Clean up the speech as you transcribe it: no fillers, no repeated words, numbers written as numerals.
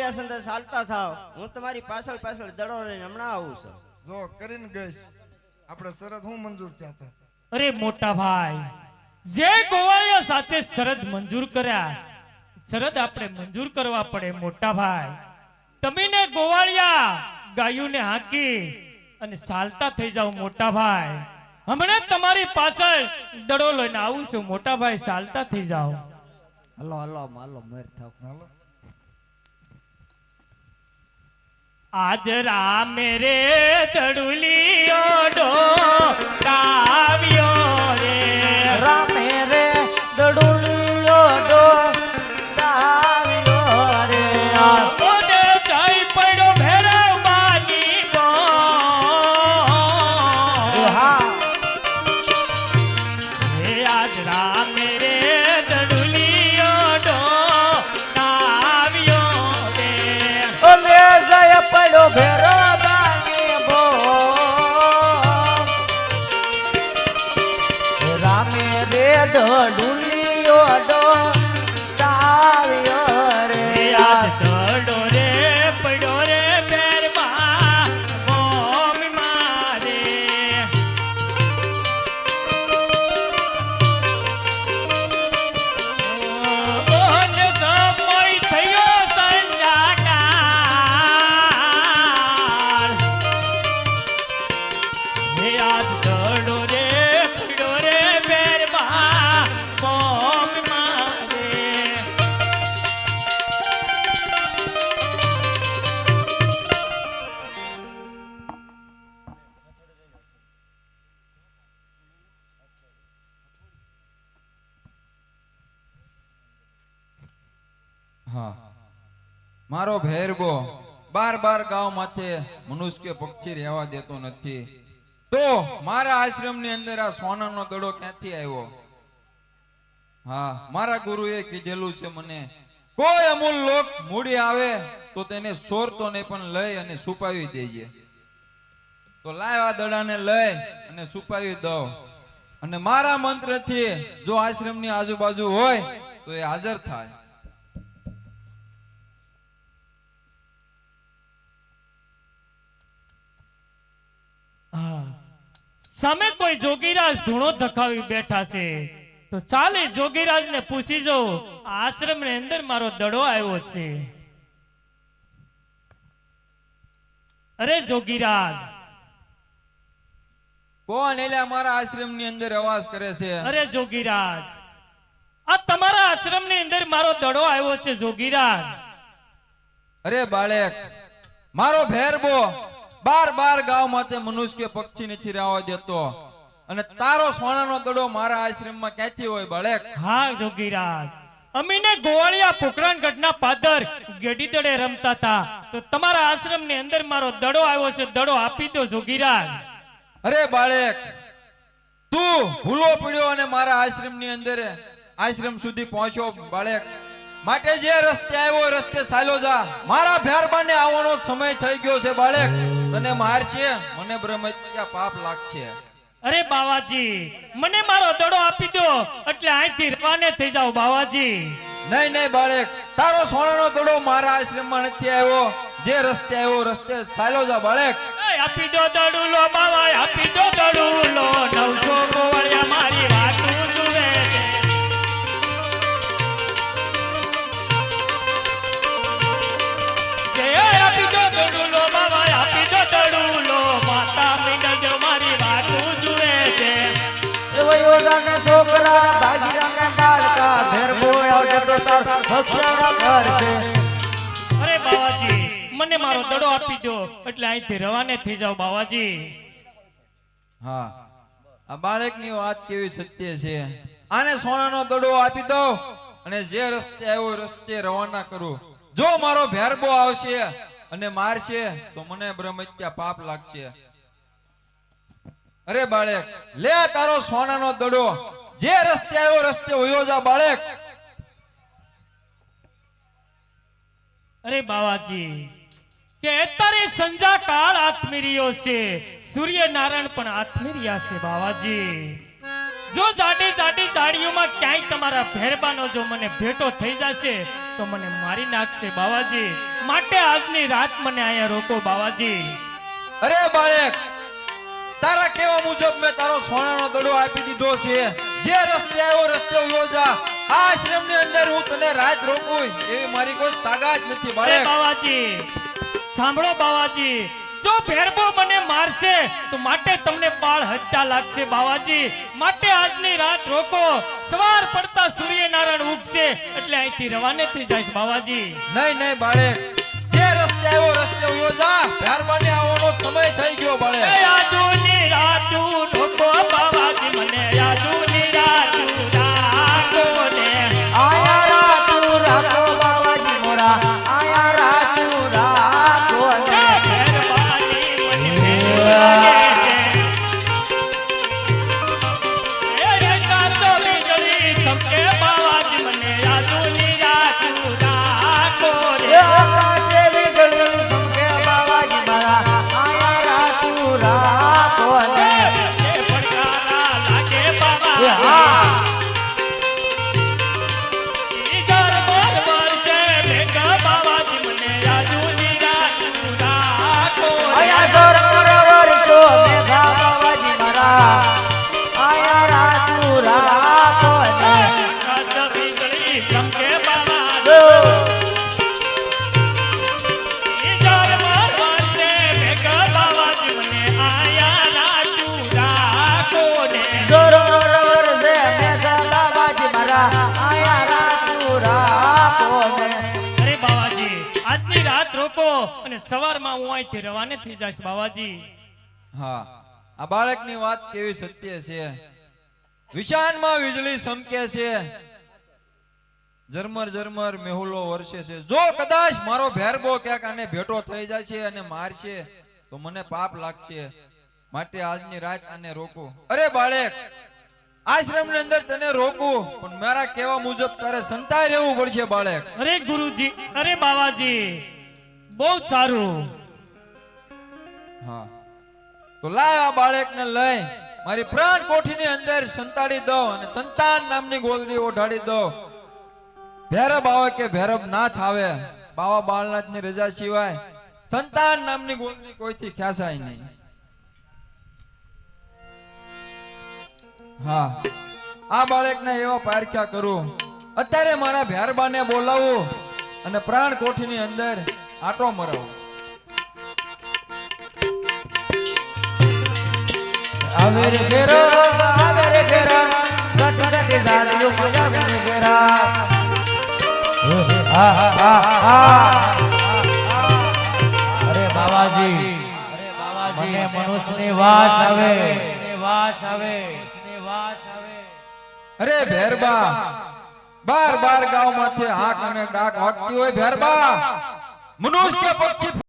ગોવાળિયા સંદર ચાલતા થાવ, હું તમારી પાછળ પાછળ દડો લઈને હમણાં આવું છું. જો કરીને ગઈશ આપણે શરત હું મંજૂર થયા હતા. અરે મોટા ભાઈ, જે ગોવાળિયા સાથે શરત મંજૂર કર્યા, શરત આપણે મંજૂર કરવા પડે. મોટા ભાઈ, તમે ને ગોવાળિયા ગાયુંને હાંકી અને ચાલતા થઈ જાવ. મોટા ભાઈ, હમણાં તમારી પાછળ દડો લઈને આવું છું. મોટા ભાઈ, ચાલતા થઈ જાવ. હલો હલો માલો મેર થાવ. હાલો આજ રામે રે દડુલિયો ડોકાવ્યો રે, રામે રે દડુલિયો ડોકાવ્યો રે. ઓને જઈ પડ્યો ભેરવવાની ગોળ. હા હે આજ રામે રે દડુલિયો ડોકાવ્યો રે, ઓલે જય પડ્યો ભેરવાની ભો. રામે રે દડુલિયો ડોકાવ્યો રે. આજ દડો રે પડ્યો રે ભેરમાં મોમી મારે. ઓને સમય થયો સંજાકાળ. હે આજ દડો રે પડ્યો રે ભેરમાં મોમી મારે. હા, મારો ભેરબો બાર બાર ગામ માથે મનુષ્ય કે પક્ષી રહેવા દેતો નથી, તો મારા આશ્રમની અંદર આ સોનાનો દડો ક્યાંથી આવ્યો? હા, મારા ગુરુએ કીધેલું છે મને, કોઈ અમૂલ લોક મૂડી આવે તો તેને ચોરતો નહીં પણ લઈ અને છુપાવી દેજે. તો લાવ આ દડાને લઈ અને છુપાવી દઉં, અને મારા મંત્રથી જો આશ્રમની આજુબાજુ હોય તો એ હાજર થાય. હા, સામે કોઈ જોગીરાજ ધૂણો ધખાવી બેઠા છે, તો ચાલે જોગીરાજ ને પૂછી જો આશ્રમ ની અંદર મારો દડો આવ્યો છે. અરે જોગીરાજ, કોણ એટલે અમારા આશ્રમની અંદર અવાજ કરે છે? અરે જોગીરાજ, આ તમારા આશ્રમ ની અંદર મારો દડો આવ્યો છે. જોગીરાજ, અરે બાળક, મારો ભેરબો બાર બાર ગામ માથે મનુષ્ય કે પક્ષી નથી રહેવા દેતો, અને તારો સોનાનો દડો મારા આશ્રમમાં ક્યાંથી હોય બાળક? હા જોગીરાજ, અમીને ગોવાળિયા પોખરાણગઢના પાદર ગેડી દડે રમતા હતા, તો તમારા આશ્રમ ની અંદર મારો દડો આવ્યો છે. દડો આપી દો જોગીરાજ. અરે બાળક, તું ભૂલો પડ્યો અને મારા આશ્રમની અંદર આશ્રમ સુધી પહોંચ્યો બાળક, માટે જે રસ્તે આવ્યો રસ્તે ચાલ્યો જા. મારા ભેરબાને આવવાનો સમય થઈ ગયો છે બાળક, તને મારશે, મને બ્રહ્મત્યા પાપ લાગશે. અરે બાવાજી, મને મારો દડો આપી દો એટલે અહીંથી રવાને થઈ જાવ બાવાજી. નહીં નહીં બાળક, તારો સોનાનો દડો મારા આશ્રમમાં નથી આવ્યો, જે રસ્તે આવ્યો રસ્તે ચાલ્યો જા બાળક. આપી દો દડુલો બાવા, આપી દો દડુલો. 900 ગોવાળિયા મારી વાતું જુએ છે. આપી દો દડુલો બાવા, આપી દો દડુલો. માતા મીંડજો મારી વાતું જુએ છે. વયોજાને છોકરા ભાગીરાને બાળકા ભેરબો આવડે તો તાર ભક્ષણ કરશે. અરે બાવાજી, મને મારો દડો આપી દો એટલે અહીંથી રવાને થઈ જાવ બાવાજી. હા, આ બાળકની વાત કેવી સત્ય છે. આને સોનાનો દડો આપી દો અને જે રસ્તે આવ્યો રસ્તે રવાના કરું. જો મારો ભેરબો આવશે અને મારશે તો મને બ્રહ્મત્યા પાપ લાગશે. અરે બાળક, લે તારો સોનાનો દડો, જે રસ્તે આવ્યો રસ્તે વયો જા બાળક. અરે બાવાજી, કે અત્યારે સંજા કાળ આત્મીરિયો છે, સૂર્ય નારાયણ પણ આત્મીરિયા છે બાવાજી. જો જાડી જાડી જાડીઓમાં ક્યાંય તમારા ભેરબાનો જો મને ભેટો થઈ જશે તો મને મારી નાખશે બાવાજી. માટે આજની રાત મને અહીંયા રોકો બાવાજી. અરે બાળક, તારા કેવા મુજબ મેં તારો સોનાનો દડો આપી દીધો છે. જે રસ્તે આવ્યો રસ્તે ઉયો જા. આ આશ્રમની અંદર હું તને રાત રોકું એવી મારી કોઈ તાકાત નથી અરે બાળક. બાવાજી સાંભળો બાવાજી, જો ભેરબો મને મારશે તો માટે તમને બાળ હત્યા લાગશે બાવાજી. માટે આજની રાત રોકો. સવાર પડતા સૂર્યનારાયણ ઉગશે એટલે અહીંથી રવાને થઈ જઈશ બાવાજી. નહીં નહીં બાળક, જે રસ્તે આવ્યો રસ્તે ઉયો જા. ભેરબાને આવવાનો સમય થઈ ગયો બાળક. એ આજુની રાત રોકો બાવાજી, મને આજુની રાત રાખો ને. આયા રાતું રાખો બાવાજી મોરા, આયા રાતું રાખો ને. મહેરબાની મને ભેર લાગે છે. એ રેખા તો વીજળી ચમકે બાવાજી, મને આજુની રાત રાખો એ રે. આકાશે વીજળી ચમકે બાવાજી મારા, આયા રાતું રાખો ને. એ પડકારા લાગે એ બાવાજી. હા ઈ જાર મોર વરસે ભેગા બાવાજી, મને આજુની રાત રાખો રે. આયા સરોવર વર્ષો મેઘા બાવાજી મારા, આયા રાતું રાખો ને. રેખા તો વીજળી ચમકે બાવાજી. જો ઈ જાર મોર વરસે ભેગા બાવાજી, મને આયા રાજુ રાખો ને. સરોવર વર્ષે મેઘા બાવાજી મારા, આયા રાતું રાખો ને. અરે બાવાજી આજની રાત રોકો અને સવારમાં હું અહીંથી રવાને થઈ જઈશ બાવાજી. હા, આ બાળકની વાત કેવી સત્ય છે. વિશાનમાં વીજળી ચમકે છે, ઝરમર ઝરમર મેહુલો વરસે છે. જો કદાચ મારો ભેરબો ક્યાંક આને ભેટો થઈ જાય છે અને મારશે તો મને પાપ લાગશે. માટે આજની રાત આને રોકું. અરે બાળક, આશ્રમની અંદર તને રોકું પણ મારા કહેવા મુજબ તારે સંતાઈ રહેવું પડશે બાળક. અરે ગુરુજી, અરે બાવાજી બહુ સારું. હા, તો લાય આ બાળકને લઈ મારી પ્રાણ કોઠીની અંદર સંતાડી દો અને સંતાન નામની ગોદડી ઓઢાડી દો. ભૈરવ આવે કે ભૈરવ નાથ આવે, બાવા બાળનાથની રજા સિવાય સંતાન નામની ગોદડી કોઈથી ખ્યાસાય નહીં. હા, આ બાળકને એવા પારખ્યા કરું. અત્યારે મારા ભૈરબાને બોલાવું અને પ્રાણ કોઠીની અંદર આટો મરાવું. આવે રે ઘેરો, આવે રે ઘેરો, ગટ ગટ ઝાલિયો મગાવે રે ઘેરા. અરે બાવાજી, મને મનુષ્યની વાસ આવે, વાસ આવે, વાસ આવે. અરે ભેરબા, બાર બાર ગામ માંથી હાક અને ડાક વાગતી હોય ભેરબા. મનુષ્ય પક્ષી